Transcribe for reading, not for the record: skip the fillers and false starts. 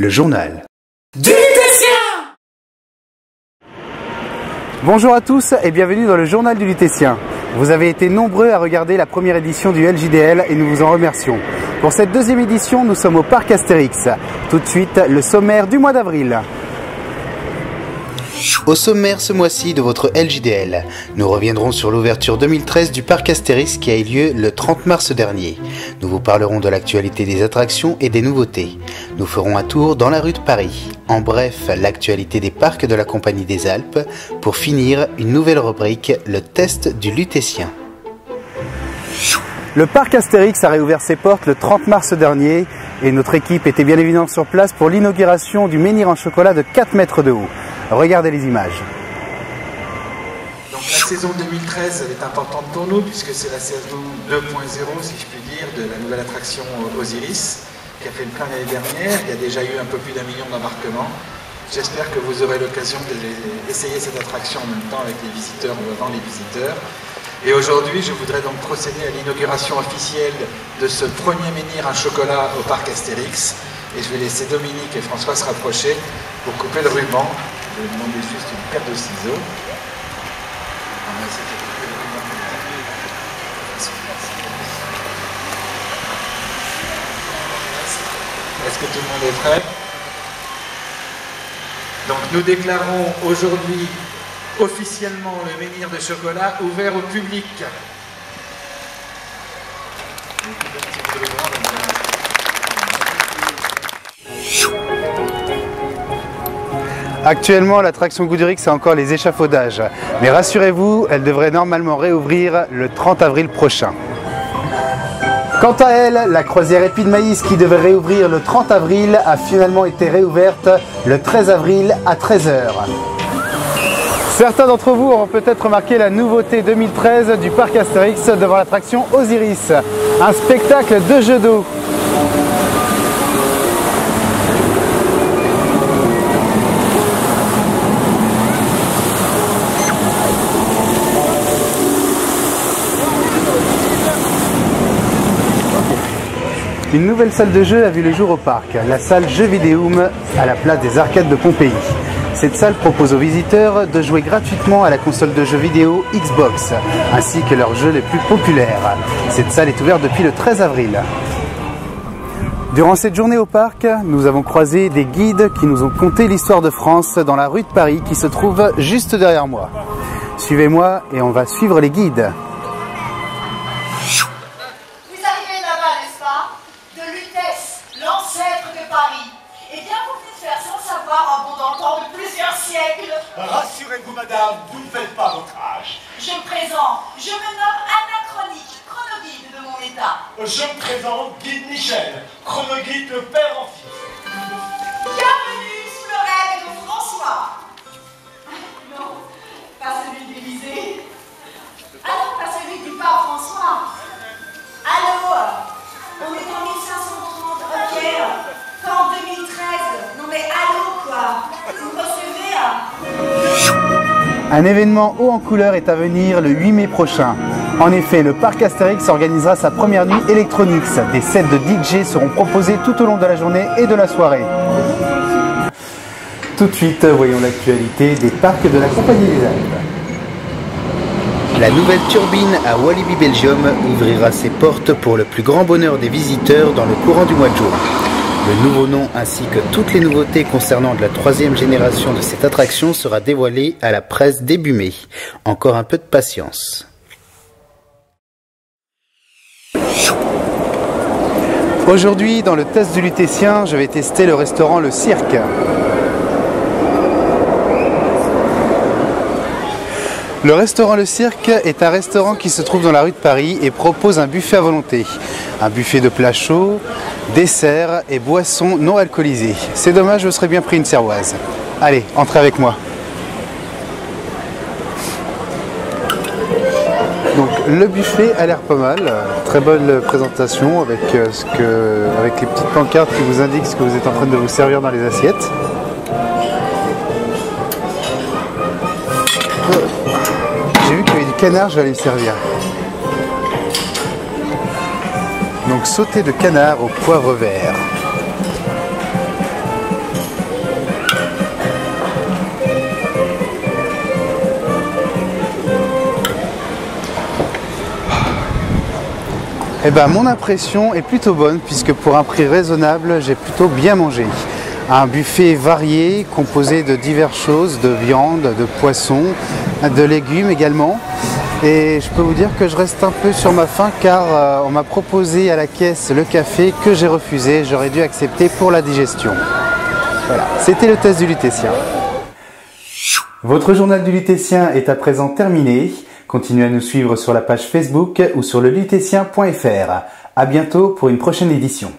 le journal du Lutétien. Bonjour à tous et bienvenue dans le journal du Lutétien. Vous avez été nombreux à regarder la première édition du LJDL et nous vous en remercions. Pour cette deuxième édition, nous sommes au parc Astérix. Tout de suite, le sommaire du mois d'avril. Au sommaire ce mois-ci de votre LJDL, nous reviendrons sur l'ouverture 2013 du parc Astérix qui a eu lieu le 30 mars dernier. Nous vous parlerons de l'actualité des attractions et des nouveautés. Nous ferons un tour dans la rue de Paris. En bref, l'actualité des parcs de la Compagnie des Alpes. Pour finir, une nouvelle rubrique, le test du Lutétien. Le parc Astérix a réouvert ses portes le 30 mars dernier et notre équipe était bien évidemment sur place pour l'inauguration du menhir en chocolat de 4 mètres de haut. Regardez les images. Donc la saison 2013 elle est importante pour nous puisque c'est la saison 2.0 si je puis dire de la nouvelle attraction Osiris qui a fait le plein l'année dernière. Il y a déjà eu un peu plus d'1 million d'embarquements. J'espère que vous aurez l'occasion d'essayer cette attraction en même temps avec les visiteurs ou avant les visiteurs. Et aujourd'hui, je voudrais donc procéder à l'inauguration officielle de ce premier menhir en chocolat au parc Astérix. Et je vais laisser Dominique et François se rapprocher pour couper le ruban. Je vais demander juste une paire de ciseaux. On va essayer de couper le ruban. Est-ce que tout le monde est prêt? Donc nous déclarons aujourd'hui officiellement le menhir de chocolat ouvert au public. Actuellement, l'attraction Goudurix a encore les échafaudages. Mais rassurez-vous, elle devrait normalement réouvrir le 30 avril prochain. Quant à elle, la croisière Épi de Maïs qui devait réouvrir le 30 avril a finalement été réouverte le 13 avril à 13 h. Certains d'entre vous auront peut-être remarqué la nouveauté 2013 du parc Astérix devant l'attraction Osiris, un spectacle de jeux d'eau. Une nouvelle salle de jeu a vu le jour au parc, la salle Jeux Vidéum à la place des arcades de Pompéi. Cette salle propose aux visiteurs de jouer gratuitement à la console de jeux vidéo Xbox, ainsi que leurs jeux les plus populaires. Cette salle est ouverte depuis le 13 avril. Durant cette journée au parc, nous avons croisé des guides qui nous ont conté l'histoire de France dans la rue de Paris qui se trouve juste derrière moi. Suivez-moi et on va suivre les guides. Rassurez-vous, madame, vous ne faites pas votre âge. Je me présente, je me nomme Anachronique, chronoguide de mon état. Je me présente, guide Michel, chronoguide de père en fils. Bienvenue sous le règne de François. Non, pas celui de l'Élysée. Ah non, pas celui du pape François. Allô, on est en 1530, ok. Pas en 2013. Non mais allô quoi. Vous me recevez? Un événement haut en couleur est à venir le 8 mai prochain. En effet, le parc Astérix organisera sa première nuit Electronics. Des sets de DJ seront proposés tout au long de la journée et de la soirée. Tout de suite, voyons l'actualité des parcs de la Compagnie des Alpes. La nouvelle turbine à Walibi Belgium ouvrira ses portes pour le plus grand bonheur des visiteurs dans le courant du mois de juin. Le nouveau nom ainsi que toutes les nouveautés concernant la 3e génération de cette attraction sera dévoilé à la presse début mai. Encore un peu de patience. Aujourd'hui, dans le test du Lutétien, je vais tester le restaurant Le Cirque. Le restaurant Le Cirque est un restaurant qui se trouve dans la rue de Paris et propose un buffet à volonté. Un buffet de plats chauds, desserts et boissons non alcoolisées. C'est dommage, je me serais bien pris une cervoise. Allez, entrez avec moi. Donc le buffet a l'air pas mal, très bonne présentation avec les petites pancartes qui vous indiquent ce que vous êtes en train de vous servir dans les assiettes. J'ai vu qu'il y avait du canard, je vais aller me servir. Donc sauté de canard au poivre vert. Eh ben, mon impression est plutôt bonne puisque pour un prix raisonnable, j'ai plutôt bien mangé. Un buffet varié composé de diverses choses, de viande, de poisson, de légumes également. Et je peux vous dire que je reste un peu sur ma faim car on m'a proposé à la caisse le café que j'ai refusé. J'aurais dû accepter pour la digestion. Voilà, c'était le test du Lutétien. Votre journal du Lutétien est à présent terminé. Continuez à nous suivre sur la page Facebook ou sur lelutétien.fr. À bientôt pour une prochaine édition.